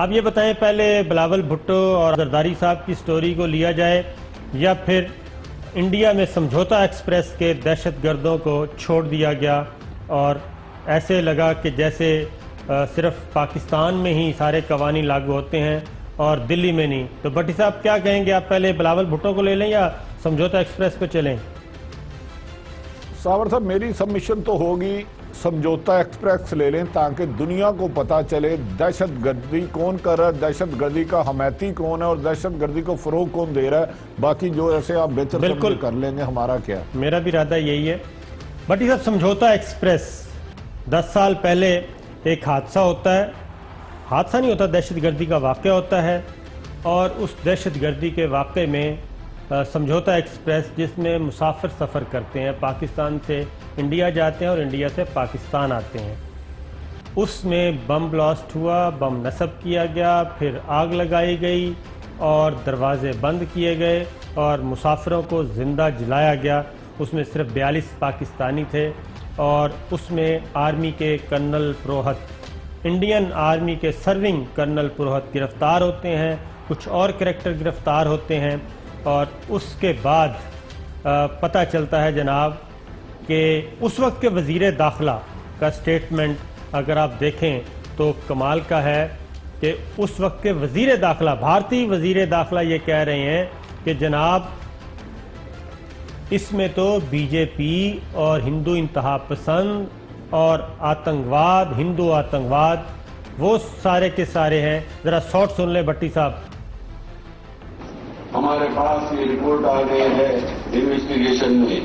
آپ یہ بتائیں پہلے بلاول بھٹو اور زرداری صاحب کی سٹوری کو لیا جائے یا پھر انڈیا میں سمجھوتا ایکسپریس کے دہشت گردوں کو چھوڑ دیا گیا اور ایسے لگا کہ جیسے صرف پاکستان میں ہی سارے قوانین لاگو ہوتے ہیں اور دلی میں نہیں. تو بھٹی صاحب کیا کہیں گے, آپ پہلے بلاول بھٹو کو لے لیں یا سمجھوتا ایکسپریس پہ چلیں؟ ساور صاحب میری سبمیشن تو ہوگی سمجھوتا ایکسپریس لے لیں تاکہ دنیا کو پتا چلے دہشت گردی کون کر رہا ہے, دہشت گردی کا حمایتی کون ہے اور دہشت گردی کو فروغ کون دے رہا ہے. باقی جو ایسے آپ بہتر سمجھ کر لیں گے, ہمارا کیا. میرا بھی ارادہ یہی ہے. بھٹی صاحب سمجھوتا ایکسپریس 10 سال پہلے ایک حادثہ ہوتا ہے, حادثہ نہیں ہوتا, دہشت گردی کا واقعہ ہوتا ہے اور اس دہشت گردی کے واقعے میں سمجھوتا ایکسپریس جس میں مسافر سفر کرتے ہیں, پاکستان سے انڈیا جاتے ہیں اور انڈیا سے پاکستان آتے ہیں, اس میں بم بلاسٹ ہوا, بم نصب کیا گیا, پھر آگ لگائی گئی اور دروازے بند کیے گئے اور مسافروں کو زندہ جلایا گیا. اس میں صرف 42 پاکستانی تھے اور اس میں آرمی کے کرنل پروہت, انڈین آرمی کے سرونگ کرنل پروہت گرفتار ہوتے ہیں, کچھ اور کریکٹر گرفتار ہوتے ہیں اور اس کے بعد پتہ چلتا ہے جناب کہ اس وقت کے وزیر داخلہ کا سٹیٹمنٹ اگر آپ دیکھیں تو کمال کا ہے کہ اس وقت کے وزیر داخلہ, بھارتی وزیر داخلہ یہ کہہ رہے ہیں کہ جناب اس میں تو بی جے پی اور ہندو انتہا پسند اور آتنکواد, ہندو آتنکواد وہ سارے کے سارے ہیں. ذرا شارٹ سن لیں بھٹی صاحب. ہمارے پاس یہ رپورٹ آ گئی ہے انویسٹیگیشن میں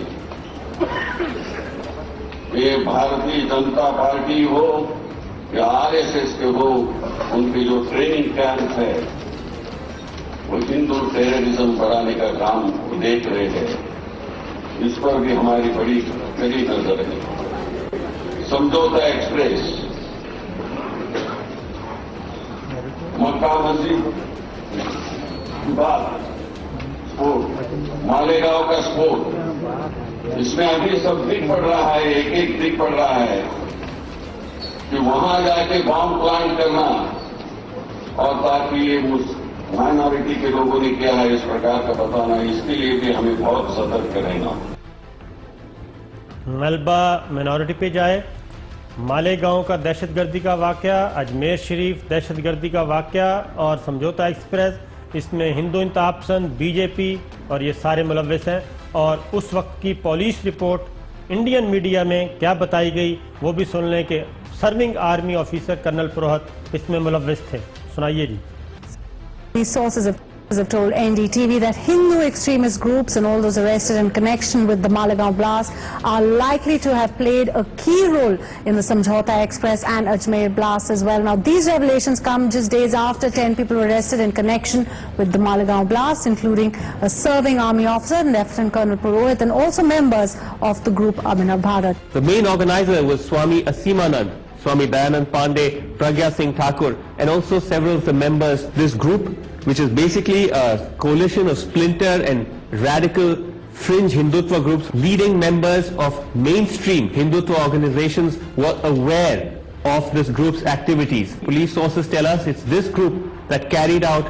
کہ بھارتی جنتا پارٹی ہو یا RSS کے ہو, ان کے جو ٹریننگ کیمپ ہے وہ ہندو ٹیررزم بڑھانے کا کام دیکھ رہے ہیں. اس پر بھی ہماری بڑی کڑی نظر ہے. سمجھوتا ایکسپریس, مکہ مسجد بات, مالیگاؤں کا سپورٹ, اس میں ابھی سب دکھ پڑ رہا ہے, ایک ایک دکھ پڑ رہا ہے کہ وہاں جا کے بام پلانٹ کرنا اور تاکہ یہ مائنورٹی کے لوگوں نے کیا ہے اس پرکار کا بتانا, اس کے لیے بھی ہمیں بہت سترک رہنا. ملبہ مائنورٹی پہ جائے, مالیگاؤں کا دہشت گردی کا واقعہ, اجمیر شریف دہشت گردی کا واقعہ اور سمجھوتا ایکسپریس, اس میں ہندو انتہا پسند, بی جے پی اور یہ سارے ملوث ہیں. اور اس وقت کی پولیس رپورٹ انڈین میڈیا میں کیا بتائی گئی وہ بھی سن لیں کہ سرونگ آرمی آفیسر کرنل پروہت اس میں ملوث تھے. سنائیے جی. These sources have told NDTV that Hindu extremist groups and all those arrested in connection with the Malegaon blast are likely to have played a key role in the Samjhauta Express and Ajmer blast as well. Now, these revelations come just days after 10 people were arrested in connection with the Malegaon blast, including a serving army officer, Lieutenant Colonel Purohit, and also members of the group Abhinav Bharat. The main organizer was Swami Asimanand, Swami Dayanand Pandey, Pragya Singh Thakur, and also several of the members. This group, which is basically a coalition of splinter and radical fringe Hindutva groups, leading members of mainstream Hindutva organizations were aware of this group's activities. Police sources tell us it's this group that carried out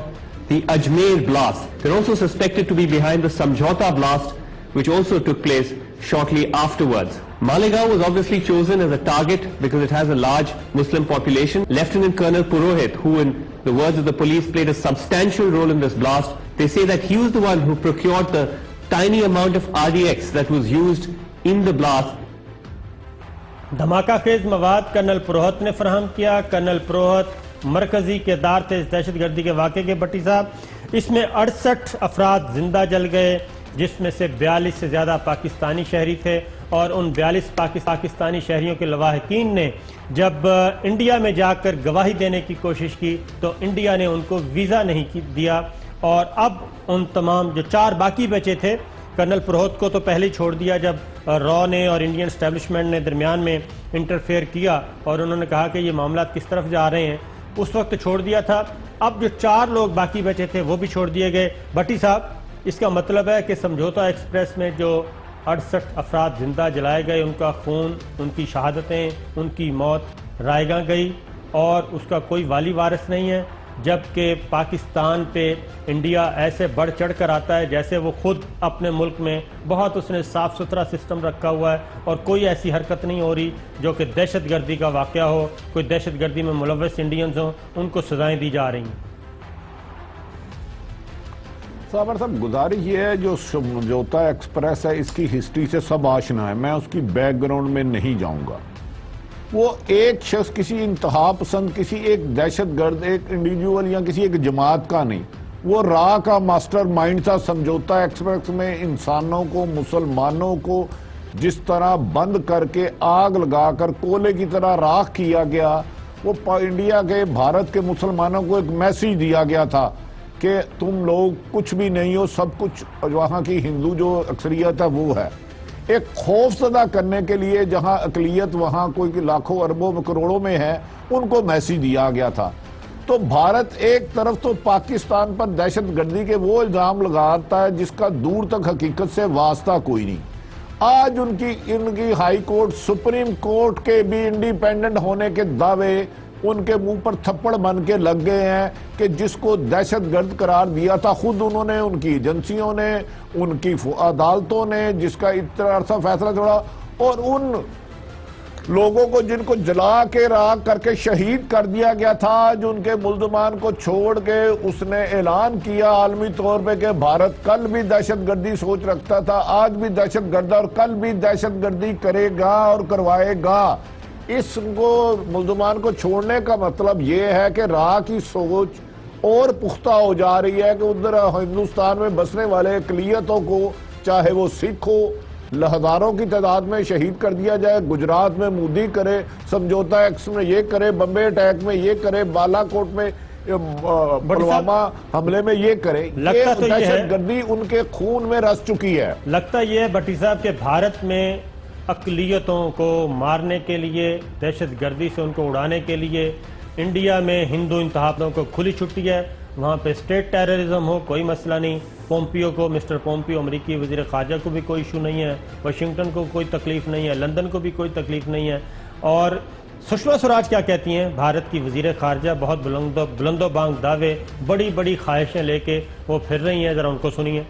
the Ajmer blast. They're also suspected to be behind the Samjhauta blast, which also took place shortly afterwards. Malegaon was obviously chosen as a target because it has a large Muslim population. Lieutenant Colonel Purohit, who in the words of the police played a substantial role in this blast, they say that he was the one who procured the tiny amount of RDX that was used in the blast. دھماکہ خیز مواد colonel پروہت نے فراہم کیا. Colonel پروہت مرکزی کردار تھے اس دہشت گردی کے واقعے کے. بھٹی صاحب, اس میں 68 افراد زندہ جل گئے جس میں سے 42 سے زیادہ پاکستانی شہری تھے اور ان 42 پاکستانی شہریوں کے لواحقین نے جب انڈیا میں جا کر گواہی دینے کی کوشش کی تو انڈیا نے ان کو ویزا نہیں دیا اور اب ان تمام جو 4 باقی بچے تھے, کرنل پروہت کو تو پہلے ہی چھوڑ دیا جب را نے اور انڈین اسٹیبلشمنٹ نے درمیان میں انٹرفیئر کیا اور انہوں نے کہا کہ یہ معاملات کس طرف جا رہے ہیں, اس وقت چھوڑ دیا تھا. اب جو 4 لوگ باقی بچے تھے وہ بھی چھوڑ دیے گئے. بھٹی صاحب, اس کا مطلب ہے کہ سمجھوتا ایکسپریس میں جو 68 افراد زندہ جلائے گئے, ان کا خون, ان کی شہادتیں, ان کی موت رائے گاں گئی اور اس کا کوئی والی وارث نہیں ہے. جبکہ پاکستان پہ انڈیا ایسے بڑھ چڑھ کر آتا ہے جیسے وہ خود اپنے ملک میں بہت اس نے صاف ستھرا سسٹم رکھا ہوا ہے اور کوئی ایسی حرکت نہیں ہو رہی جو کہ دہشت گردی کا واقعہ ہو, کوئی دہشت گردی میں ملوث انڈینز ہوں, ان کو سزائیں دی جا رہی ہیں. صابر صاحب گزارش یہ ہے جو سمجھوتا ایکسپریس ہے اس کی ہسٹری سے سب آشنا ہے, میں اس کی بیک گراؤنڈ میں نہیں جاؤں گا. وہ ایک شخص کسی انتہا پسند, کسی ایک دہشت گرد, ایک انڈیویجول یا کسی ایک جماعت کا نہیں, وہ راہ کا ماسٹر مائنڈ تھا. سمجھوتا ایکسپریس میں انسانوں کو, مسلمانوں کو جس طرح بند کر کے آگ لگا کر کولے کی طرح راکھ کیا گیا, وہ انڈیا کے بھارت کے مسلمانوں کو ایک میسیج دیا گیا تھا کہ تم لوگ کچھ بھی نہیں ہو, سب کچھ وہاں کی ہندو جو اکثریت ہے وہ ہے. ایک خوف زدہ کرنے کے لیے جہاں اقلیت وہاں کوئی لاکھوں اربوں کروڑوں میں ہے, ان کو میسیج دیا گیا تھا. تو بھارت ایک طرف تو پاکستان پر دہشت گردی کے وہ الزام لگاتا ہے جس کا دور تک حقیقت سے واسطہ کوئی نہیں. آج ان کی ہائی کورٹ, سپریم کورٹ کے بھی انڈیپینڈنٹ ہونے کے دعوے ان کے منہ پر تھپڑ بن کے لگ گئے ہیں کہ جس کو دہشت گرد قرار دیا تھا خود انہوں نے, ان کی ایجنسیوں نے, ان کی عدالتوں نے, جس کا اتنا عرصہ فیصلہ چھوڑا, اور ان لوگوں کو جن کو جلا کے راکھ کر کے شہید کر دیا گیا تھا, جو ان کے ملزمان کو چھوڑ کے اس نے اعلان کیا عالمی طور پہ کہ بھارت کل بھی دہشت گردی سوچ رکھتا تھا, آج بھی دہشت گرد اور کل بھی دہشت گردی کرے گا اور کروائے گا. اس کو ملزمان کو چھوڑنے کا مطلب یہ ہے کہ راہ کی سوچ اور پختہ ہو جا رہی ہے کہ ادھر ہندوستان میں بسنے والے اقلیتوں کو, چاہے وہ سکھ ہو, ہزاروں کی تعداد میں شہید کر دیا جائے. گجرات میں مودی کرے, سمجھوتا ایکس میں یہ کرے, بمبے اٹیک میں یہ کرے, بالا کوٹ میں, پلوامہ حملے میں یہ کرے. یہ دہشت گردی ان کے خون میں رس چکی ہے. لگتا یہ ہے بھٹی صاحب کہ بھارت میں اقلیتوں کو مارنے کے لیے, دہشت گردی سے ان کو اڑانے کے لیے انڈیا میں ہندو انتہاپوں کو کھلی چھٹی ہے. وہاں پہ اسٹیٹ ٹیررزم ہو کوئی مسئلہ نہیں, پومپیو کو, مسٹر پومپیو امریکی وزیر خارجہ کو بھی کوئی ایشو نہیں ہے, واشنگٹن کو کوئی تکلیف نہیں ہے, لندن کو بھی کوئی تکلیف نہیں ہے. اور سشما سوراج کیا کہتی ہیں, بھارت کی وزیر خارجہ, بہت بلند و بانگ دعوے, بڑی بڑی خواہشیں لے کے وہ پھر رہی ہیں, ذرا ان کو سنیے.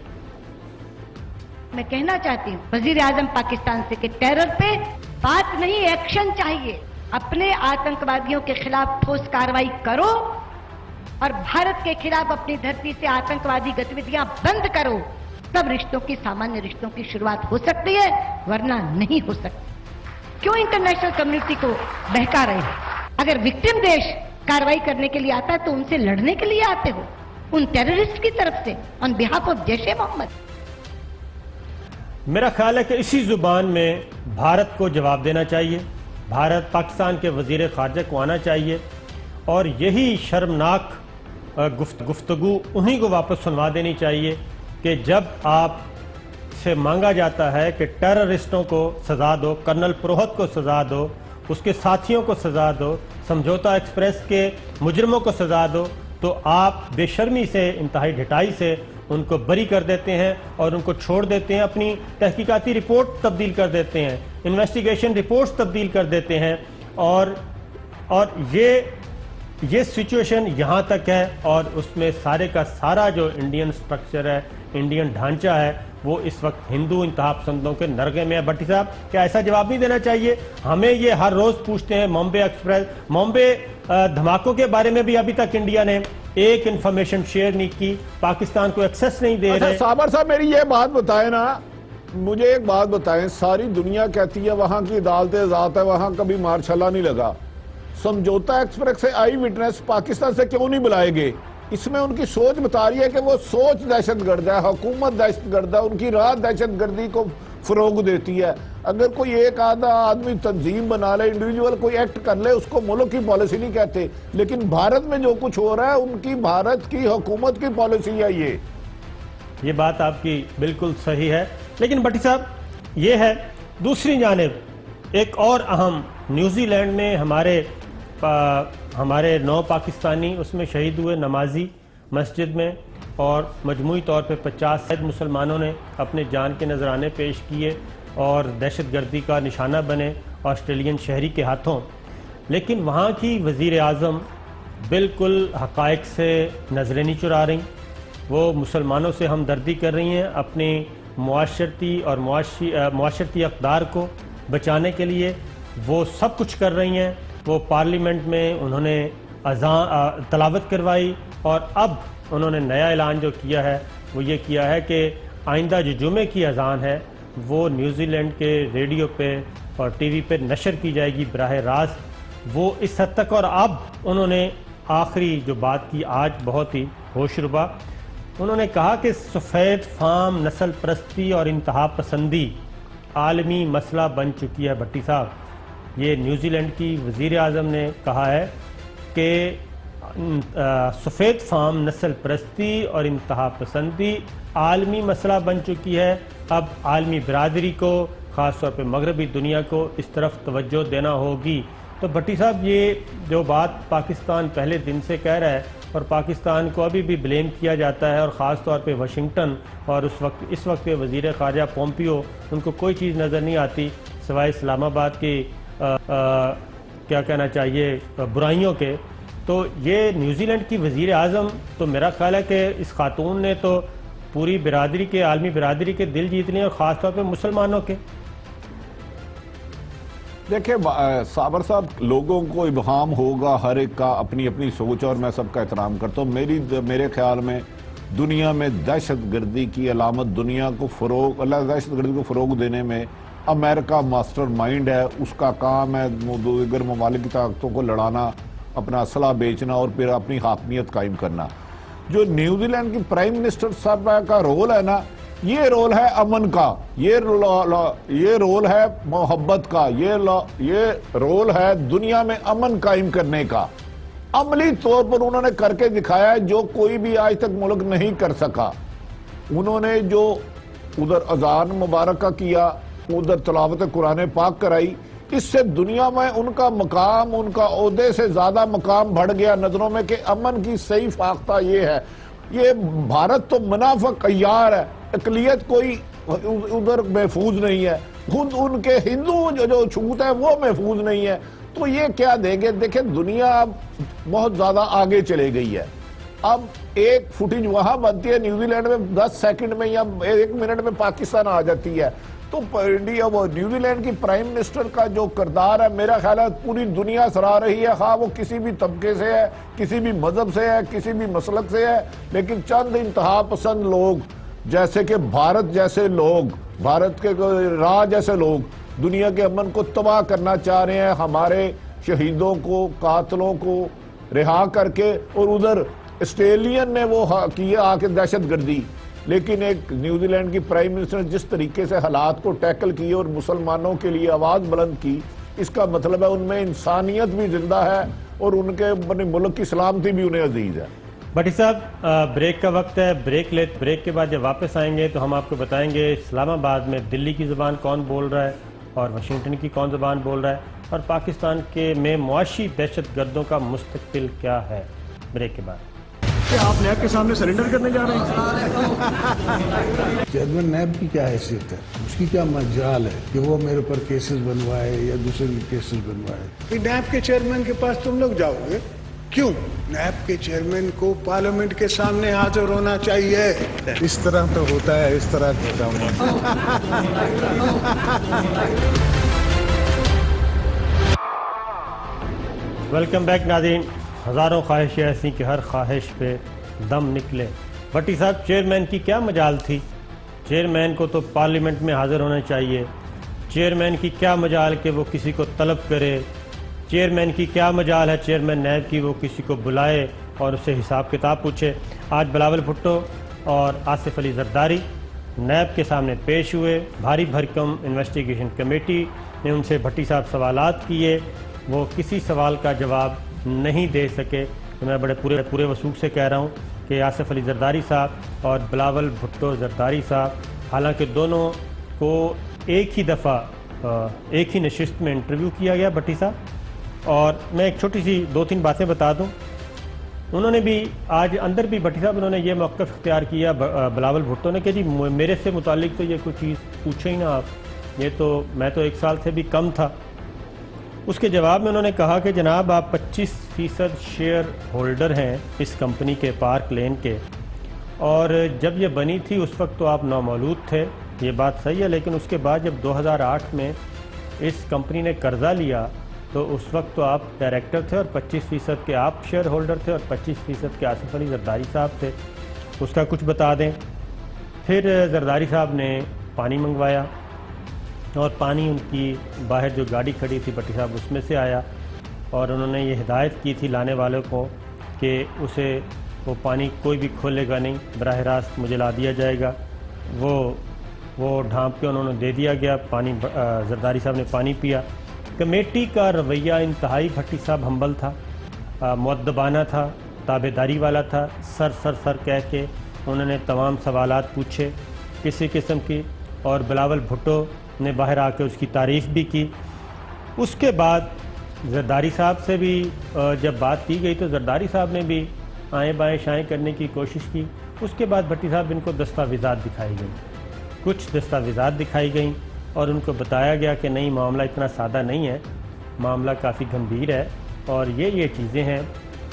میں کہنا چاہتی ہوں وزیر اعظم پاکستان سے کہ ٹیرر پہ بات نہیں, ایکشن چاہیے. اپنے آتنکوادیوں کے خلاف ٹھوس کارروائی کرو اور بھارت کے خلاف اپنی دھرتی سے آتنکوادی گتیویدیاں بند کرو, تب رشتوں کی, سامانیہ رشتوں کی شروعات ہو سکتی ہے, ورنہ نہیں ہو سکتی. کیوں انٹرنیشنل کمیونٹی کو بہکا رہے ہیں؟ اگر وکٹم دیش کارروائی کرنے کے لیے آتا ہے تو ان سے لڑنے کے لیے آتے ہو, ان ٹیررسٹ کی طرف سے, آن بہاف آف جیش محمد. میرا خیال ہے کہ اسی زبان میں بھارت کو جواب دینا چاہیے, بھارت پاکستان کے وزیر خارجہ کو آنا چاہیے اور یہی شرمناک گفتگو انہی کو واپس سنوا دینی چاہیے کہ جب آپ سے مانگا جاتا ہے کہ ٹیررسٹوں کو سزا دو, کرنل پروہت کو سزا دو, اس کے ساتھیوں کو سزا دو, سمجھوتا ایکسپریس کے مجرموں کو سزا دو, تو آپ بے شرمی سے, انتہائی ڈھٹائی سے ان کو بری کر دیتے ہیں اور ان کو چھوڑ دیتے ہیں, اپنی تحقیقاتی رپورٹ تبدیل کر دیتے ہیں, انویسٹیگیشن رپورٹس تبدیل کر دیتے ہیں. اور یہ سچویشن یہاں تک ہے, اور اس میں سارے کا سارا جو انڈین سٹرکچر ہے, انڈین ڈھانچہ ہے, وہ اس وقت ہندو انتہا پسندوں کے نرغے میں ہے. بھٹی صاحب کیا ایسا جواب نہیں دینا چاہیے؟ ہمیں یہ ہر روز پوچھتے ہیں, بامبے ایکسپریس, بامبے دھماکوں کے بارے میں بھی ابھی تک انڈیا نے ایک انفارمیشن شیئر نہیں کی, پاکستان کو ایکسس نہیں دے رہے. صابر صاحب میری یہ بات بتائیں نا, مجھے ایک بات بتائیں, ساری دنیا کہتی ہے وہاں کی عدالتیں ذات ہے, وہاں کبھی مارشلہ نہیں لگا. سمجھوتا ایکسپریس سے آئی وٹنس پاکستان سے کیوں نہیں بلائے گئے؟ اس میں ان کی سوچ بتا رہی ہے کہ وہ سوچ دہشت گرد ہے, حکومت دہشت گرد ہے, ان کی راہ دہشت گردی کو فروغ دیتی ہے. اگر کوئی ایک آدھا آدمی تنظیم بنا لے, انڈیویجول کوئی ایکٹ کر لے, اس کو ملک کی پالیسی نہیں کہتے. لیکن بھارت میں جو کچھ ہو رہا ہے ان کی بھارت کی حکومت کی پالیسی ہے. یہ بات آپ کی بالکل صحیح ہے. لیکن بھٹی صاحب یہ ہے, دوسری جانب ایک اور اہم, نیوزی لینڈ میں ہمارے 9 پاکستانی اس میں شہید ہوئے نمازی مسجد میں, اور مجموعی طور پہ 50 مسلمانوں نے اپنے جان کے نذرانے پیش کیے اور دہشت گردی کا نشانہ بنے آسٹریلین شہری کے ہاتھوں. لیکن وہاں کی وزیر اعظم بالکل حقائق سے نظریں نہیں چرا رہی، وہ مسلمانوں سے ہمدردی کر رہی ہیں، اپنی معاشرتی اور معاشرتی اقدار کو بچانے کے لیے وہ سب کچھ کر رہی ہیں۔ وہ پارلیمنٹ میں انہوں نے تلاوت کروائی، اور اب انہوں نے نیا اعلان جو کیا ہے وہ یہ کیا ہے کہ آئندہ جو جمعے کی اذان ہے وہ نیوزی لینڈ کے ریڈیو پہ اور ٹی وی پہ نشر کی جائے گی براہ راست۔ وہ اس حد تک، اور اب انہوں نے آخری جو بات کی آج بہت ہی ہوش ربا، انہوں نے کہا کہ سفید فام نسل پرستی اور انتہا پسندی عالمی مسئلہ بن چکی ہے۔ بھٹی صاحب، یہ نیوزی لینڈ کی وزیر اعظم نے کہا ہے کہ سفید فام نسل پرستی اور انتہا پسندی عالمی مسئلہ بن چکی ہے۔ اب عالمی برادری کو، خاص طور پہ مغربی دنیا کو اس طرف توجہ دینا ہوگی۔ تو بھٹی صاحب، یہ جو بات پاکستان پہلے دن سے کہہ رہا ہے اور پاکستان کو ابھی بھی بلیم کیا جاتا ہے، اور خاص طور پہ واشنگٹن اور اس وقت وزیر خارجہ پومپیو، ان کو کوئی چیز نظر نہیں آتی سوائے اسلام آباد کی کیا کہنا چاہیے برائیوں کے۔ تو یہ نیوزی لینڈ کی وزیر اعظم، تو میرا خیال ہے کہ اس خاتون نے تو پوری برادری کے، عالمی برادری کے دل جیت لیے، اور خاص طور پہ مسلمانوں کے۔ دیکھیں صابر صاحب، لوگوں کو ابہام ہوگا، ہر ایک کا اپنی اپنی سوچ، اور میں سب کا احترام کرتا ہوں۔ میرے خیال میں دنیا میں دہشت گردی کی علامت، دنیا کو دہشت گردی کو فروغ دینے میں امریکہ ماسٹر مائنڈ ہے۔ اس کا کام ہے دیگر ممالک کی طاقتوں کو لڑانا، اپنا اسلحہ بیچنا اور پھر اپنی حاکمیت قائم کرنا۔ جو نیوزی لینڈ کی پرائم منسٹر صاحب کا رول ہے نا، یہ رول ہے امن کا، یہ رول ہے محبت کا، یہ رول ہے دنیا میں امن قائم کرنے کا۔ عملی طور پر انہوں نے کر کے دکھایا ہے جو کوئی بھی آج تک ملک نہیں کر سکا۔ انہوں نے جو ادھر اذان مبارکہ کیا، ادھر تلاوت قرآن پاک کرائی، اس سے دنیا میں ان کا مقام، ان کا عہدے سے زیادہ مقام بڑھ گیا نظروں میں، کہ امن کی صحیح فاختہ یہ ہے۔ یہ بھارت تو منافق عیار ہے، اقلیت کوئی ادھر محفوظ نہیں ہے، خود ان کے ہندو جو چھوت ہے وہ محفوظ نہیں ہے، تو یہ کیا دیں گے؟ دیکھیں دنیا اب بہت زیادہ آگے چلے گئی ہے۔ اب ایک فوٹیج وہاں بنتی ہے نیوزی لینڈ میں 10 سیکنڈ میں یا 1 منٹ میں پاکستان آ جاتی ہے۔ تو نیوزی لینڈ کی پرائم منسٹر کا جو کردار ہے، میرا خیال ہے پوری دنیا سراہ رہی ہے، خواہ وہ کسی بھی طبقے سے ہے، کسی بھی مذہب سے ہے، کسی بھی مسلک سے ہے، لیکن چند انتہا پسند لوگ جیسے کہ بھارت جیسے لوگ، بھارت کے راج جیسے لوگ دنیا کے امن کو تباہ کرنا چاہ رہے ہیں، ہمارے شہیدوں کو، قاتلوں کو رہا کر کے، اور ادھر آسٹریلین نے وہ کیا آ کے دہشت گردی۔ لیکن ایک نیوزی لینڈ کی پرائم منسٹر نے جس طریقے سے حالات کو ٹیکل کی اور مسلمانوں کے لیے آواز بلند کی، اس کا مطلب ہے ان میں انسانیت بھی زندہ ہے اور ان کے اپنے ملک کی سلامتی بھی انہیں عزیز ہے۔ بھٹی صاحب، بریک کا وقت ہے، بریک کے بعد جب واپس آئیں گے تو ہم آپ کو بتائیں گے اسلام آباد میں دلی کی زبان کون بول رہا ہے اور واشنگٹن کی کون زبان بول رہا ہے، اور پاکستان میں معاشی دہشت گردوں کا مستقبل کیا ہے۔ بریک کے بعد کیا آپ نیب کے سامنے سرنڈر کرنے جا رہے ہیں؟ چیئرمین نیب کی کیا حیثیت ہے؟ اس کی کیا مجال ہے کہ وہ میرے پر کیسز بنوائے یا دوسرے کیسز بنوائے؟ نیب کے چیئرمین کے پاس تم لوگ جاؤ گے کیوں؟ نیب کے چیئرمین کو پارلیمنٹ کے سامنے حاضر ہونا چاہیے۔ اس طرح تو ہوتا ہے، اس طرح ہوتا ہوں۔ ویلکم بیک ناظرین، ہزاروں خواہشیں ایسی کہ ہر خواہش پہ دم نکلے۔ بھٹی صاحب، چیئرمین کی کیا مجال تھی؟ چیئرمین کو تو پارلیمنٹ میں حاضر ہونا چاہیے۔ چیئرمین کی کیا مجال کہ وہ کسی کو طلب کرے؟ چیئرمین کی کیا مجال ہے چیئرمین نیب کی وہ کسی کو بلائے اور اسے حساب کتاب پوچھے؟ آج بلاول بھٹو اور آصف علی زرداری نیب کے سامنے پیش ہوئے، بھاری بھرکم انویسٹیگیشن کمیٹی نے ان سے بھٹی صاحب سوالات کیے، وہ کسی سوال کا جواب نہیں دے سکے۔ تو میں بڑے پورے وثوق سے کہہ رہا ہوں کہ آصف علی زرداری صاحب اور بلاول بھٹو زرداری صاحب، حالانکہ دونوں کو ایک ہی دفعہ ایک ہی نشست میں انٹرویو کیا گیا بھٹی صاحب، اور میں ایک چھوٹی سی 2-3 باتیں بتا دوں۔ انہوں نے بھی آج اندر بھی بھٹی صاحب انہوں نے یہ موقف اختیار کیا بلاول بھٹو نے کہ جی میرے سے متعلق تو یہ کوئی چیز پوچھے ہی نہ آپ، یہ تو میں تو 1 سال سے بھی کم تھا۔ اس کے جواب میں انہوں نے کہا کہ جناب آپ 25 25% شیئر ہولڈر ہیں اس کمپنی کے پارک لین کے، اور جب یہ بنی تھی اس وقت تو آپ نامولود تھے، یہ بات صحیح ہے، لیکن اس کے بعد جب 2008 میں اس کمپنی نے قرضہ لیا تو اس وقت تو آپ ڈائریکٹر تھے اور 25% کے آپ شیئر ہولڈر تھے اور 25% کے آصف علی زرداری صاحب تھے، اس کا کچھ بتا دیں۔ پھر زرداری صاحب نے پانی منگوایا اور پانی ان کی باہر جو گاڑی کھڑی تھی بھٹی صاحب اس میں سے آیا، اور انہوں نے یہ ہدایت کی تھی لانے والوں کو کہ اسے وہ پانی کوئی بھی کھولے گا نہیں، براہ راست مجھے لا دیا جائے گا۔ وہ ڈھانپ کے انہوں نے دے دیا گیا پانی، زرداری صاحب نے پانی پیا۔ کمیٹی کا رویہ انتہائی بھٹی صاحب ہمبل تھا، مؤدبانہ تھا، تابعداری والا تھا، سر کہہ کے انہوں نے تمام سوالات پوچھے کسی قسم کی، اور بلاول بھٹو نے باہر آ کے اس کی تعریف بھی کی۔ اس کے بعد زرداری صاحب سے بھی جب بات کی گئی تو زرداری صاحب نے بھی آئیں بائیں شائیں کرنے کی کوشش کی۔ اس کے بعد بھٹی صاحب ان کو دستاویزات دکھائی گئیں، کچھ دستاویزات دکھائی گئیں اور ان کو بتایا گیا کہ نہیں، معاملہ اتنا سادہ نہیں ہے، معاملہ کافی گھمبیر ہے، اور یہ چیزیں ہیں،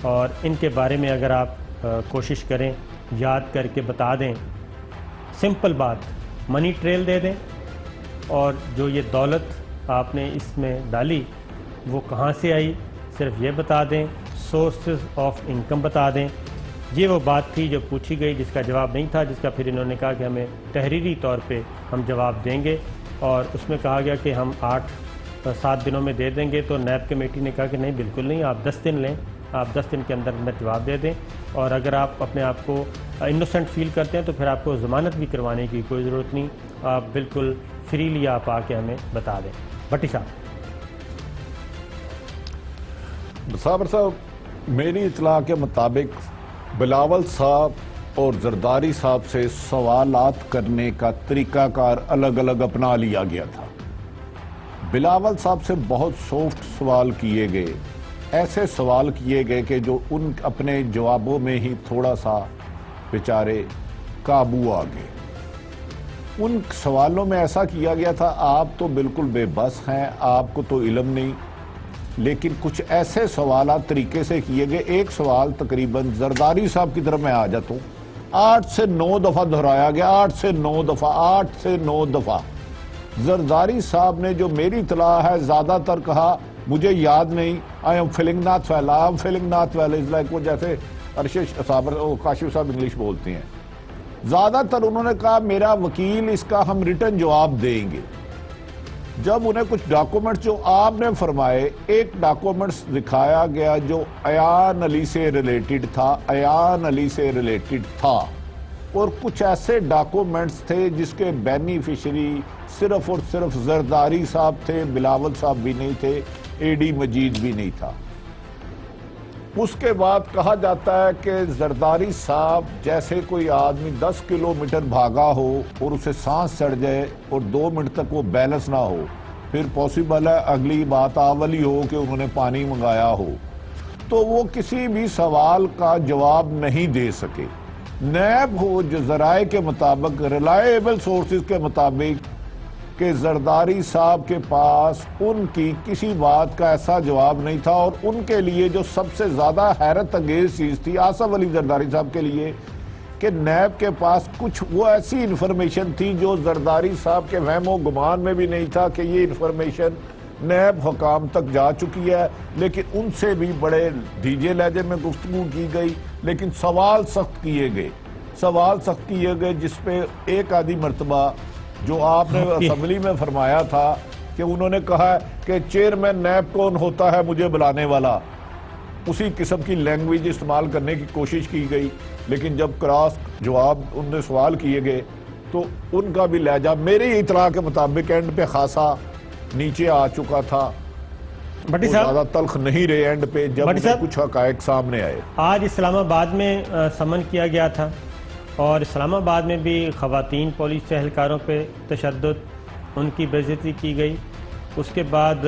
اور ان کے بارے میں اگر آپ کوشش کریں یاد کر کے بتا دیں، سمپل بات، منی ٹریل دے دیں، اور جو یہ دولت آپ نے اس میں ڈالی وہ کہاں سے آئی صرف یہ بتا دیں، سورسز آف انکم بتا دیں۔ یہ وہ بات تھی جو پوچھی گئی، جس کا جواب نہیں تھا، جس کا پھر انہوں نے کہا کہ ہمیں تحریری طور پہ ہم جواب دیں گے، اور اس میں کہا گیا کہ ہم 8-7 دنوں میں دے دیں گے۔ تو نیب کمیٹی نے کہا کہ نہیں، بالکل نہیں، آپ 10 دن لیں، آپ 10 دن کے اندر جواب دے دیں، اور اگر آپ اپنے آپ کو انوسنٹ فیل کرتے ہیں تو پھر آپ کو ضمانت بھی کروانے کی کوئی ضرورت نہیں، آپ بالکل فریلی آپ آ کے ہمیں بتا دیں۔ بھٹی صاحب۔ صاحب میری اطلاع کے مطابق بلاول صاحب اور زرداری صاحب سے سوالات کرنے کا طریقہ کار الگ الگ اپنا لیا گیا تھا۔ بلاول صاحب سے بہت سافٹ سوال کیے گئے، ایسے سوال کیے گئے کہ جو ان اپنے جوابوں میں ہی تھوڑا سا بیچارے قابو آ گئے۔ ان سوالوں میں ایسا کیا گیا تھا، آپ تو بالکل بے بس ہیں، آپ کو تو علم نہیں، لیکن کچھ ایسے سوالات طریقے سے کیے گئے۔ ایک سوال تقریباً زرداری صاحب کی طرف میں آ جاتا ہوں، 8 سے 9 دفعہ دہرایا گیا، 8 سے 9 دفعہ زرداری صاحب نے، جو میری اطلاع ہے، زیادہ تر کہا مجھے یاد نہیں، I am feeling not well is like وہ جیسے کاشف صاحب انگلش بولتے ہیں، زیادہ تر انہوں نے کہا میرا وکیل اس کا ہم ریٹن جواب دیں گے۔ جب انہیں کچھ ڈاکومنٹس جو آپ نے فرمائے، ایک ڈاکومنٹس دکھایا گیا جو ایان علی سے ریلیٹڈ تھا، اور کچھ ایسے ڈاکومنٹس تھے جس کے بینیفیشری صرف اور صرف زرداری صاحب تھے، بلاول صاحب بھی نہیں تھے، اے ڈی مجید بھی نہیں تھا۔ اس کے بعد کہا جاتا ہے کہ زرداری صاحب جیسے کوئی آدمی 10 کلومیٹر بھاگا ہو اور اسے سانس چڑھ جائے اور 2 منٹ تک وہ بیلنس نہ ہو، پھر پاسبل ہے اگلی بات آولی ہو کہ انہوں نے پانی منگایا ہو، تو وہ کسی بھی سوال کا جواب نہیں دے سکے۔ نیب ہو جو ذرائع کے مطابق، ریلائیبل سورسز کے مطابق، کہ زرداری صاحب کے پاس ان کی کسی بات کا ایسا جواب نہیں تھا، اور ان کے لیے جو سب سے زیادہ حیرت انگیز چیز تھی آصف علی زرداری صاحب کے لیے، کہ نیب کے پاس کچھ وہ ایسی انفارمیشن تھی جو زرداری صاحب کے وہم و گمان میں بھی نہیں تھا کہ یہ انفارمیشن نیب حکام تک جا چکی ہے، لیکن ان سے بھی بڑے دھیجے لہجے میں گفتگو کی گئی، لیکن سوال سخت کیے گئے، جس پہ ایک آدھی مرتبہ جو آپ نے اسمبلی میں فرمایا تھا کہ انہوں نے کہا کہ چیئرمین نیب کون ہوتا ہے مجھے بلانے والا، اسی قسم کی لینگویج استعمال کرنے کی کوشش کی گئی، لیکن جب کراس جواب ان نے سوال کیے گئے تو ان کا بھی لہجہ میری اطلاع کے مطابق اینڈ پہ خاصا نیچے آ چکا تھا، زیادہ تلخ نہیں رہے اینڈ پہ جب کچھ حقائق سامنے آئے۔ آج اسلام آباد میں سمن کیا گیا تھا، اور اسلام آباد میں بھی خواتین پولیس اہلکاروں پہ تشدد، ان کی بے عزتی کی گئی۔ اس کے بعد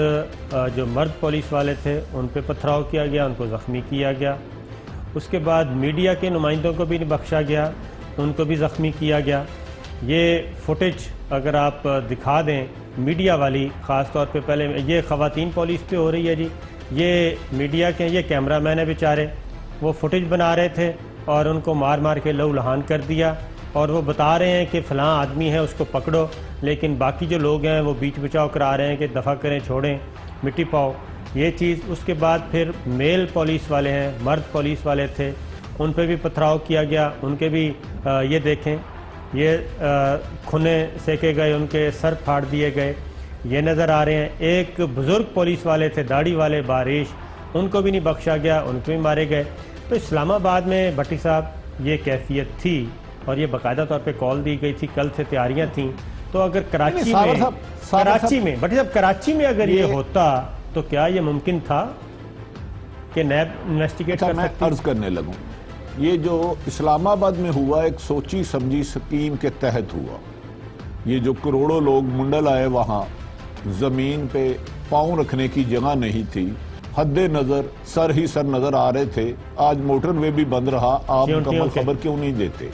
جو مرد پولیس والے تھے ان پہ پتھراؤ کیا گیا، ان کو زخمی کیا گیا۔ اس کے بعد میڈیا کے نمائندوں کو بھی نہیں بخشا گیا، ان کو بھی زخمی کیا گیا۔ یہ فوٹیج اگر آپ دکھا دیں میڈیا والی، خاص طور پہ پہلے یہ خواتین پولیس پہ ہو رہی ہے جی، یہ میڈیا کے یہ کیمرہ مین ہیں بیچارے، وہ فوٹیج بنا رہے تھے اور ان کو مار مار کے لہو لہان کر دیا، اور وہ بتا رہے ہیں کہ فلاں آدمی ہے اس کو پکڑو، لیکن باقی جو لوگ ہیں وہ بیچ بچاؤ کرا رہے ہیں کہ دفع کریں، چھوڑیں، مٹی پاؤ یہ چیز۔ اس کے بعد پھر میل پولیس والے ہیں، مرد پولیس والے تھے، ان پہ بھی پتھراؤ کیا گیا، ان کے بھی یہ دیکھیں، یہ کھنے سینکے گئے، ان کے سر پھاڑ دیے گئے، یہ نظر آ رہے ہیں۔ ایک بزرگ پولیس والے تھے داڑھی والے بارش، ان کو بھی نہیں بخشا گیا، ان کو بھی مارے گئے۔ تو اسلام آباد میں بھٹی صاحب یہ کیفیت تھی اور یہ باقاعدہ طور پہ کال دی گئی تھی، کل سے تیاریاں تھیں۔ تو اگر کراچی میں بھٹی صاحب کراچی میں اگر یہ ہوتا تو کیا یہ ممکن تھا کہ نیب انویسٹیگیٹ کر میں سکتی؟ عرض کرنے لگوں، یہ جو اسلام آباد میں ہوا ایک سوچی سمجھی سکیم کے تحت ہوا۔ یہ جو کروڑوں لوگ منڈل آئے، وہاں زمین پہ پاؤں رکھنے کی جگہ نہیں تھی، حد نظر سر ہی سر نظر آ رہے تھے۔ آج موٹر وے بھی بند رہا، آپ مکمل خبر کیوں نہیں دیتے؟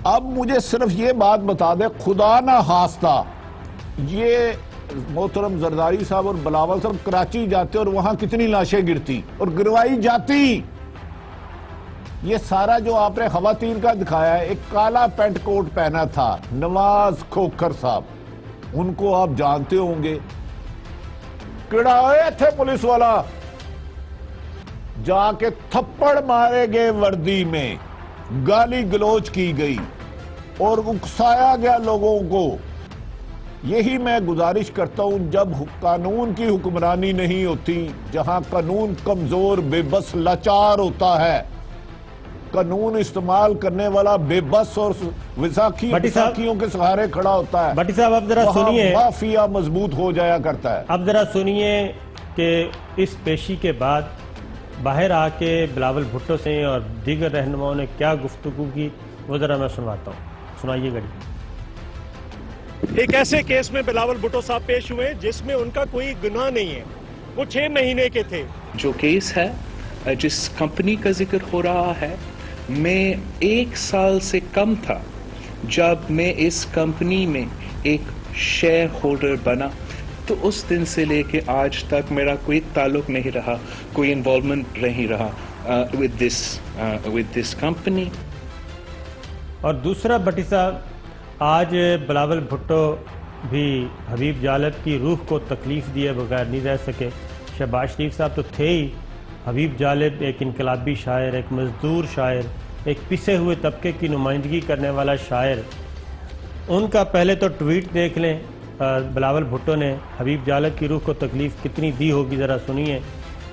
اب مجھے صرف یہ بات بتا دے، خدا نہ خواستہ یہ محترم زرداری صاحب اور بلاول صاحب کراچی جاتے اور وہاں کتنی لاشیں گرتی اور گروائی جاتی؟ یہ سارا جو آپ نے خواتین کا دکھایا ہے، ایک کالا پینٹ کوٹ پہنا تھا نواز کھوکھر صاحب، ان کو آپ جانتے ہوں گے، کڑائے تھے پولیس والا، جا کے تھپڑ مارے گئے وردی میں، گالی گلوچ کی گئی اور اکسایا گیا لوگوں کو۔ یہی میں گزارش کرتا ہوں، جب قانون کی حکمرانی نہیں ہوتی، جہاں قانون کمزور بے بس لاچار ہوتا ہے، قانون استعمال کرنے والا بے بس اور وساکھیوں کے سہارے کھڑا ہوتا ہے، بھٹی صاحب اب ذرا سنیے، مافیا مضبوط ہو جایا کرتا ہے۔ اب ذرا سنیے کہ اس پیشی کے بعد باہر آ کے بلاول بھٹو سے اور دیگر رہنماؤں نے کیا گفتگو کی، وہ ذرا میں سنواتا ہوں، سنائیے گڑی۔ ایک ایسے کیس میں بلاول بھٹو صاحب پیش ہوئے جس میں ان کا کوئی گناہ نہیں ہے، وہ 6 مہینے کے تھے۔ جو کیس ہے جس کمپنی کا ذکر ہو رہا ہے، میں 1 سال سے کم تھا جب میں اس کمپنی میں ایک شیئر ہولڈر بنا، تو اس دن سے لے کے آج تک میرا کوئی تعلق نہیں رہا، کوئی انوالومنٹ نہیں رہا with this company۔ اور دوسرا بھٹی صاحب، آج بلاول بھٹو بھی حبیب جالب کی روح کو تکلیف دیے بغیر نہیں رہ سکے۔ شہباز شریف صاحب تو تھے ہی، حبیب جالب ایک انقلابی شاعر، ایک مزدور شاعر، ایک پسے ہوئے طبقے کی نمائندگی کرنے والا شاعر۔ ان کا پہلے تو ٹویٹ دیکھ لیں، بلاول بھٹو نے حبیب جالب کی روح کو تکلیف کتنی دی ہوگی، ذرا سنیے۔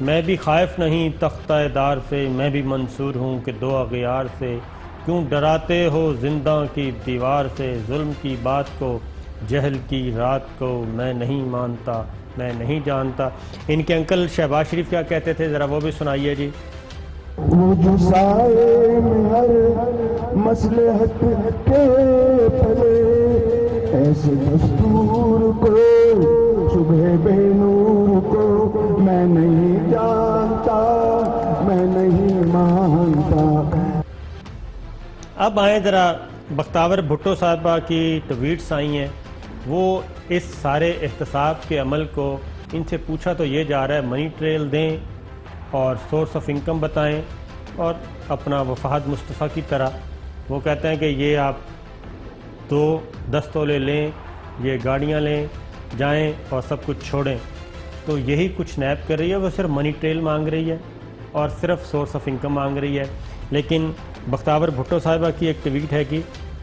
میں بھی خائف نہیں تختہ دار سے، میں بھی منصور ہوں کہ 2 اغیار سے، کیوں ڈراتے ہو زندہ کی دیوار سے، ظلم کی بات کو، جہل کی رات کو، میں نہیں مانتا، میں نہیں جانتا۔ ان کے انکل شہباز شریف کیا کہتے تھے، ذرا وہ بھی سنائیے جی۔ وہ جو سائے میں ہر مصلحت کے پلے، ایسے دستور کو، صبح بے نور کو، میں نہیں جانتا، میں نہیں مانتا۔ اب آئیں ذرا بختاور بھٹو صاحبہ کی ٹویٹس آئی ہیں، وہ اس سارے احتساب کے عمل کو ان سے پوچھا تو یہ جا رہا ہے منی ٹریل دیں اور سورس آف انکم بتائیں، اور اپنا وفاد مصطفیٰ کی طرح وہ کہتے ہیں کہ یہ آپ 10 تولے لیں، یہ گاڑیاں لیں، جائیں اور سب کچھ چھوڑیں۔ تو یہی کچھ نیب کر رہی ہے، وہ صرف منی ٹریل مانگ رہی ہے اور صرف سورس آف انکم مانگ رہی ہے۔ لیکن بختاور بھٹو صاحبہ کی ایک ٹویٹ ہے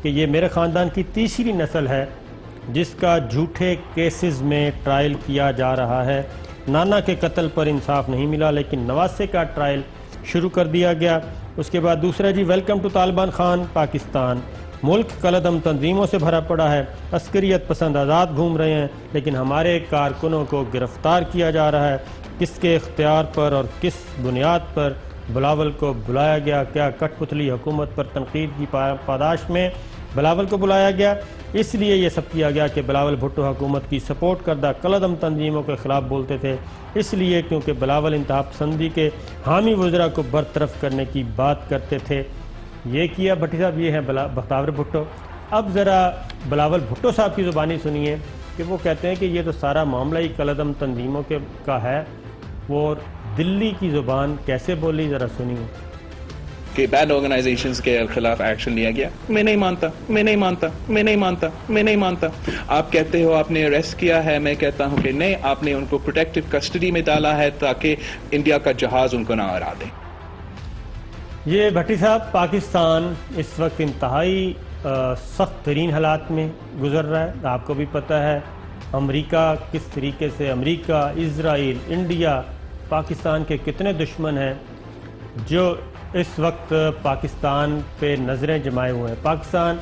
کہ یہ میرے خاندان کی تیسری نسل ہے جس کا جھوٹے کیسز میں ٹرائل کیا جا رہا ہے۔ نانا کے قتل پر انصاف نہیں ملا، لیکن نواسے کا ٹرائل شروع کر دیا گیا۔ اس کے بعد دوسرا جی، ویلکم ٹو طالبان خان پاکستان، ملک کالعدم تنظیموں سے بھرا پڑا ہے، عسکریت پسند آزاد گھوم رہے ہیں، لیکن ہمارے کارکنوں کو گرفتار کیا جا رہا ہے۔ کس کے اختیار پر اور کس بنیاد پر بلاول کو بلایا گیا؟ کیا کٹ پتلی حکومت پر تنقید کی پاداش میں بلاول کو بلایا گیا؟ اس لیے یہ سب کیا گیا کہ بلاول بھٹو حکومت کی سپورٹ کردہ کالعدم تنظیموں کے خلاف بولتے تھے، اس لیے کیونکہ بلاول انتہا پسندی کے حامی وزراء کو برطرف کرنے کی بات کرتے تھے۔ یہ کیا بھٹی صاحب، یہ ہیں بختاور بھٹو۔ اب ذرا بلاول بھٹو صاحب کی زبانی سنیے کہ وہ کہتے ہیں کہ یہ تو سارا معاملہ ہی کالعدم تنظیموں کا ہے، وہ دلی کی زبان کیسے بولی، ذرا سنیے. کہ بیڈ آرگنائزیشنز کے خلاف ایکشن لیا گیا. میں نہیں مانتا، میں نہیں مانتا، میں نہیں مانتا، میں نہیں مانتا. آپ کہتے ہو آپ نے اریسٹ کیا ہے، میں کہتا ہوں کہ نہیں، آپ نے ان کو پروٹیکٹیو کسٹڈی میں ڈالا ہے تاکہ انڈیا کا جہاز ان کو نہ اڑا دے. یہ بھٹی صاحب، پاکستان اس وقت انتہائی سخت ترین حالات میں گزر رہا ہے. آپ کو بھی پتہ ہے امریکہ کس طریقے سے، امریکہ، اسرائیل، انڈیا، پاکستان کے کتنے دشمن ہیں جو اس وقت پاکستان پہ نظریں جمائے ہوئے ہیں. پاکستان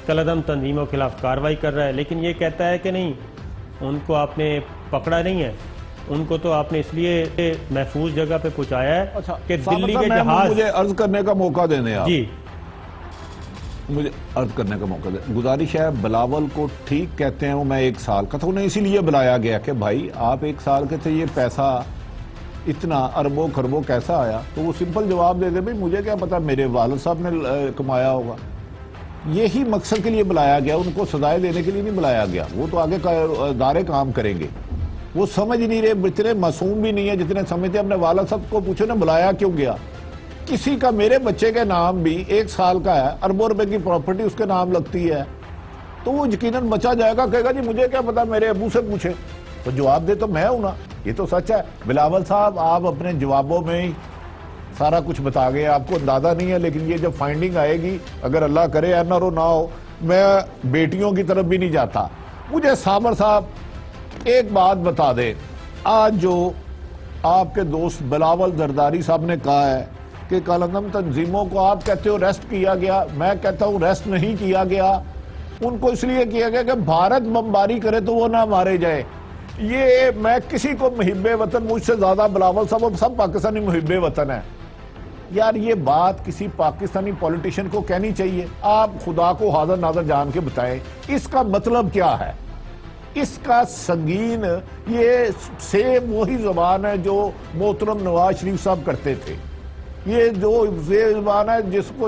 کالعدم تنظیموں کے خلاف کارروائی کر رہا ہے، لیکن یہ کہتا ہے کہ نہیں، ان کو آپ نے پکڑا نہیں ہے، ان کو تو آپ نے اس لیے محفوظ جگہ پہ پہنچایا ہے کہ دلی کے جہاز. مجھے عرض کرنے کا موقع دینے آپ. جی مجھے عرض کرنے کا موقع دیں. گزارش ہے، بلاول کو ٹھیک کہتے ہیں، وہ میں 1 سال کا تھا، انہیں اسی لیے بلایا گیا کہ بھائی آپ 1 سال کے تھے، یہ پیسہ اتنا اربوں خربوں کیسا آیا؟ تو وہ سمپل جواب دے دے، بھائی مجھے کیا پتا، میرے والد صاحب نے کمایا ہوگا. یہی مقصد کے لیے بلایا گیا، ان کو سزائے دینے کے لیے نہیں بلایا گیا. وہ تو آگے ادارے کام کریں گے. وہ سمجھ نہیں رہے، اتنے معصوم بھی نہیں ہے جتنے سمجھتے. اپنے والد صاحب کو پوچھو نا بلایا کیوں گیا. کسی کا، میرے بچے کے نام بھی 1 سال کا ہے، اربوں روپے کی پراپرٹی اس کے نام لگتی ہے، تو وہ یقیناً بچہ جائے گا، کہے گا جی مجھے کیا پتا، میرے ابو سے پوچھے. تو جواب دے تو میں ہوں نا، یہ تو سچ ہے. بلاول صاحب، آپ اپنے جوابوں میں ہی سارا کچھ بتا گئے. آپ کو اندازہ نہیں ہے، لیکن یہ جب فائنڈنگ آئے گی، اگر اللہ کرے NRO نہ ہو، میں بیٹیوں کی طرف بھی نہیں جاتا. مجھے صابر صاحب ایک بات بتا دے. آج جو آپ کے دوست بلاول زرداری صاحب نے کہا ہے کہ کالعدم تنظیموں کو آپ کہتے ہو ریسٹ کیا گیا، میں کہتا ہوں ریسٹ نہیں کیا گیا. ان کو اس لیے کیا گیا کہ بھارت بمباری کرے تو وہ نہ مارے جائے. یہ میں کسی کو محب وطن، مجھ سے زیادہ بلاول صاحب سب پاکستانی محب وطن ہیں. یار یہ بات کسی پاکستانی پولیٹیشین کو کہنی چاہیے. آپ خدا کو حاضر ناظر جان کے بتائیں اس کا مطلب کیا ہے. اس کا سنگین، یہ سیم وہی زبان ہے جو محترم نواز شریف صاحب کرتے تھے. یہ جو زبان ہے جس کو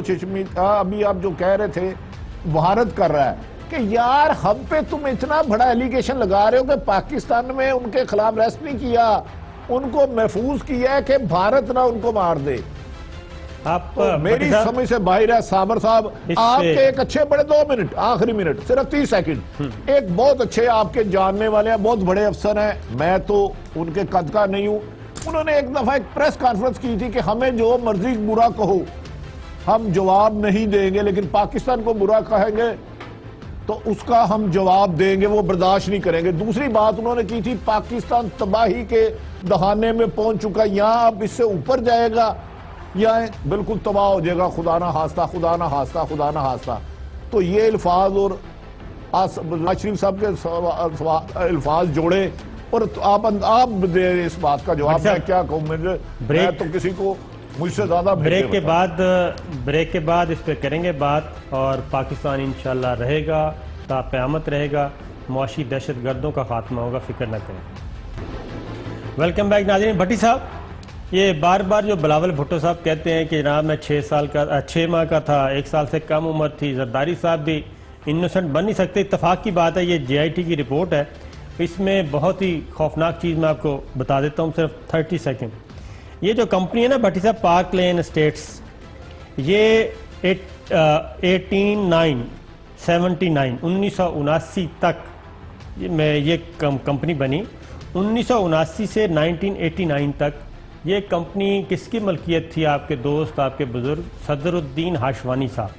ابھی آپ جو کہہ رہے تھے بھارت کر رہا ہے کہ یار ہم پہ تم اتنا بڑا ایلیگیشن لگا رہے ہو کہ پاکستان میں ان کے خلاف ریسٹ نہیں کیا، ان کو محفوظ کیا ہے کہ بھارت نہ ان کو مار دے. آپ میری سمجھ سے باہر ہے صابر صاحب. آپ کے ایک اچھے بڑے 2 منٹ، آخری منٹ صرف 30 سیکنڈ، ایک بہت اچھے آپ کے جاننے والے ہیں، بہت بڑے افسر ہیں، میں تو ان کے قد کا نہیں ہوں. انہوں نے ایک دفعہ ایک پریس کانفرنس کی تھی کہ ہمیں جو مرضی برا کہو ہم جواب نہیں دیں گے، لیکن پاکستان کو برا کہیں گے تو اس کا ہم جواب دیں گے، وہ برداشت نہیں کریں گے. دوسری بات انہوں نے کی تھی، پاکستان تباہی کے دہانے میں پہنچ چکا، یہاں اب اس سے اوپر جائے گا یا بالکل تباہ ہو جائے گا، خدا نہ خواستہ، خدا نہ خواستہ، خدا نہ خواستہ. تو یہ الفاظ اور نواز شریف صاحب کے الفاظ جوڑے اور آپ دے اس بات کا جواب. میں کیا کہوں، میں تو کسی کو مجھ سے زیادہ بریک کے بعد اس پہ کریں گے بات. اور پاکستان انشاءاللہ رہے گا تا قیامت رہے گا، معاشی دہشت گردوں کا خاتمہ ہوگا، فکر نہ کریں. ویلکم بیک ناظرین. بھٹی صاحب، یہ بار بار جو بلاول بھٹو صاحب کہتے ہیں کہ جناب میں 6 ماہ کا تھا، 1 سال سے کم عمر تھی، زرداری صاحب بھی انوسنٹ بن نہیں سکتے. اتفاق کی بات ہے، یہ JIT کی رپورٹ ہے، اس میں بہت ہی خوفناک چیز میں آپ کو بتا دیتا ہوں، صرف 30 سیکنڈ. یہ جو کمپنی ہے نا بھٹی صاحب، پارک لین اسٹیٹس، یہ 1979 تک یہ کمپنی بنی. 1979 سے 1989 تک یہ کمپنی کس کی ملکیت تھی؟ آپ کے دوست، آپ کے بزرگ صدر الدین ہاشوانی صاحب،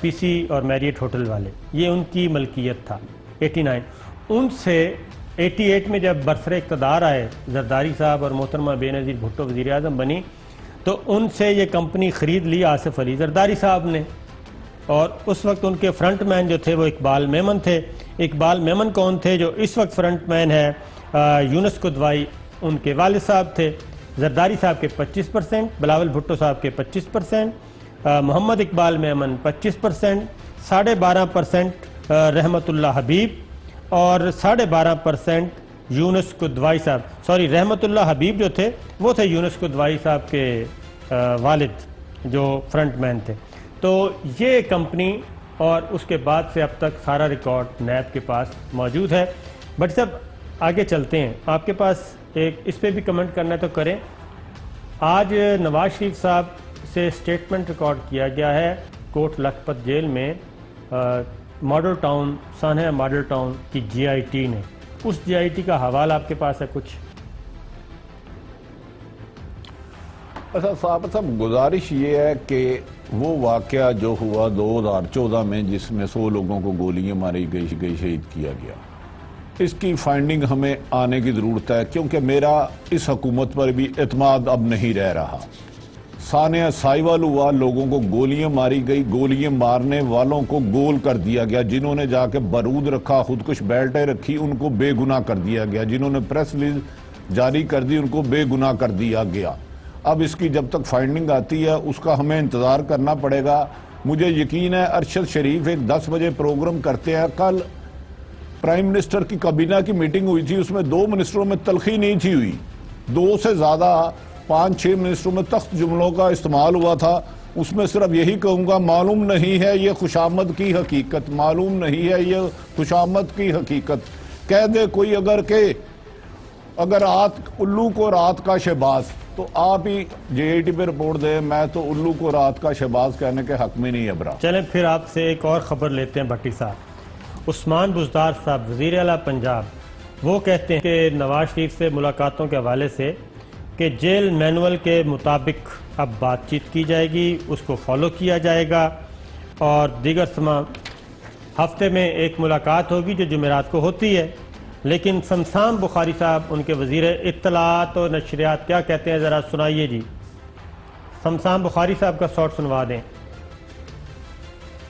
PC اور میریٹ ہوٹل والے، یہ ان کی ملکیت تھا. 89 ان سے 88 میں جب برسر اقتدار آئے زرداری صاحب اور محترمہ بے نظیر بھٹو وزیر اعظم بنی، تو ان سے یہ کمپنی خرید لی آصف علی زرداری صاحب نے. اور اس وقت ان کے فرنٹ مین جو تھے وہ اقبال میمن تھے. اقبال میمن کون تھے؟ جو اس وقت فرنٹ مین ہے یونس قدوائی، ان کے والد صاحب تھے. زرداری صاحب کے 25%، بلاول بھٹو صاحب کے 25%، محمد اقبال میمن 25%، 12.5% رحمت اللہ حبیب، اور 12.5% یونس قدوائی صاحب. سوری، رحمت اللہ حبیب جو تھے وہ تھے یونس قدوائی صاحب کے والد جو فرنٹ مین تھے. تو یہ کمپنی اور اس کے بعد سے اب تک سارا ریکارڈ نیب کے پاس موجود ہے. بٹ صاحب آگے چلتے ہیں, آپ کے پاس ایک اس پہ بھی کمنٹ کرنا ہے تو کریں. آج نواز شریف صاحب سے سٹیٹمنٹ ریکارڈ کیا گیا ہے کوٹ لکھپت جیل میں ماڈل ٹاؤن سانحہ ماڈل ٹاؤن کی جی آئی ٹی نے. اس جی آئی ٹی کا حوالہ آپ کے پاس ہے کچھ؟ اچھا صاحب گزارش یہ ہے کہ وہ واقعہ جو ہوا 2014 میں جس میں 100 لوگوں کو گولیاں ماری گئی شہید کیا گیا, اس کی فائنڈنگ ہمیں آنے کی ضرورت ہے, کیونکہ میرا اس حکومت پر بھی اعتماد اب نہیں رہ رہا. سانحہ سائیوال ہوا, لوگوں کو گولیاں ماری گئی, گولیاں مارنے والوں کو گول کر دیا گیا, جنہوں نے جا کے بارود رکھا, خودکش بیلٹیں رکھی, ان کو بے گناہ کر دیا گیا, جنہوں نے پریس ریلیز جاری کر دی ان کو بے گناہ کر دیا گیا. اب اس کی جب تک فائنڈنگ آتی ہے اس کا ہمیں انتظار کرنا پڑے گا. مجھے یقین ہے ارشد شریف ایک 10 بجے پروگرام کرتے ہیں. کل پرائم منسٹر کی کابینہ کی میٹنگ ہوئی تھی, اس میں 2 منسٹروں میں تلخی نہیں تھی ہوئی, 2 سے زیادہ 5-6 منسٹروں میں تخت جملوں کا استعمال ہوا تھا. اس میں صرف یہی کہوں گا, معلوم نہیں ہے یہ خوشامد کی حقیقت, معلوم نہیں ہے یہ خوشامد کی حقیقت. کہہ دے کوئی اگر الو کو رات کا شہباز, تو آپ ہی جے آئی ٹی پہ رپورٹ دیں, میں تو الو کو رات کا شہباز کہنے کے حق میں نہیں ابرا. چلیں پھر آپ سے ایک اور خبر لیتے ہیں بھٹی صاحب. عثمان بزدار صاحب وزیر اعلیٰ پنجاب, وہ کہتے ہیں کہ نواز شریف سے ملاقاتوں کے حوالے سے کہ جیل مینول کے مطابق اب بات چیت کی جائے گی, اس کو فالو کیا جائے گا, اور دیگر ہفتے میں ایک ملاقات ہوگی جو جمعرات کو ہوتی ہے. لیکن سمسام بخاری صاحب ان کے وزیر اطلاعات و نشریات کیا کہتے ہیں, ذرا سنائیے جی. سمسام بخاری صاحب کا شارٹ سنوا دیں.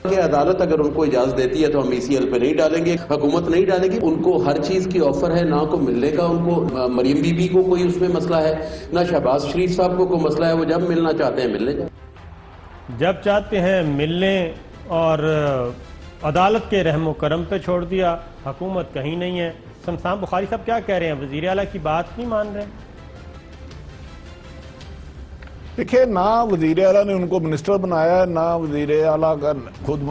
کہ عدالت اگر ان کو اجازت دیتی ہے تو ہم ای سی ایل پہ نہیں ڈالیں گے, حکومت نہیں ڈالے گی. ان کو ہر چیز کی آفر ہے, نہ کو ملنے کا ان کو مریم بی بی کو کوئی اس میں مسئلہ ہے, نہ شہباز شریف صاحب کو کوئی مسئلہ ہے. وہ جب ملنا چاہتے ہیں ملنے جائیں, جب چاہتے ہیں ملنے, اور عدالت کے رحم و کرم پہ چھوڑ دیا, حکومت کہیں نہیں ہے. سمسام بخاری صاحب کیا کہہ رہے ہیں, وزیر اعلیٰ کی بات نہیں مان رہے؟ دیکھیں, نہ وزیر اعلیٰ نے ان کو منسٹر بنایا ہے, نہ وزیر اعلیٰ کا خود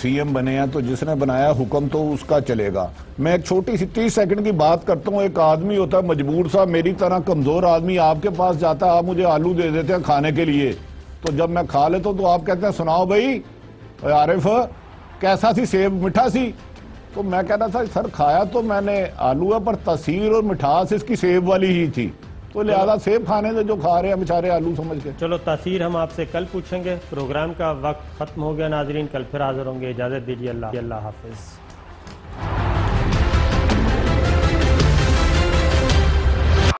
سی ایم بنے ہیں, تو جس نے بنایا حکم تو اس کا چلے گا. میں ایک چھوٹی سی 30 سیکنڈ کی بات کرتا ہوں. ایک آدمی ہوتا ہے مجبور سا, میری طرح کمزور آدمی, آپ کے پاس جاتا ہے, آپ مجھے آلو دے دیتے ہیں کھانے کے لیے, تو جب میں کھا لیتا ہوں تو آپ کہتے ہیں سناؤ بھائی عارف کیسا سی, سیب میٹھا سی. تو میں کہتا تھا سر کھایا تو میں نے آلو ہے, پر تاثیر اور مٹھاس اس کی سیب والی ہی تھی, تو لہذا سیب کھانے سے جو کھا رہے ہیں بیچارے آلو سمجھ کے. چلو تاثیر ہم آپ سے کل پوچھیں گے. پروگرام کا وقت ختم ہو گیا ناظرین, کل پھر حاضر ہوں گے. اجازت دیجیے, اللہ حافظ.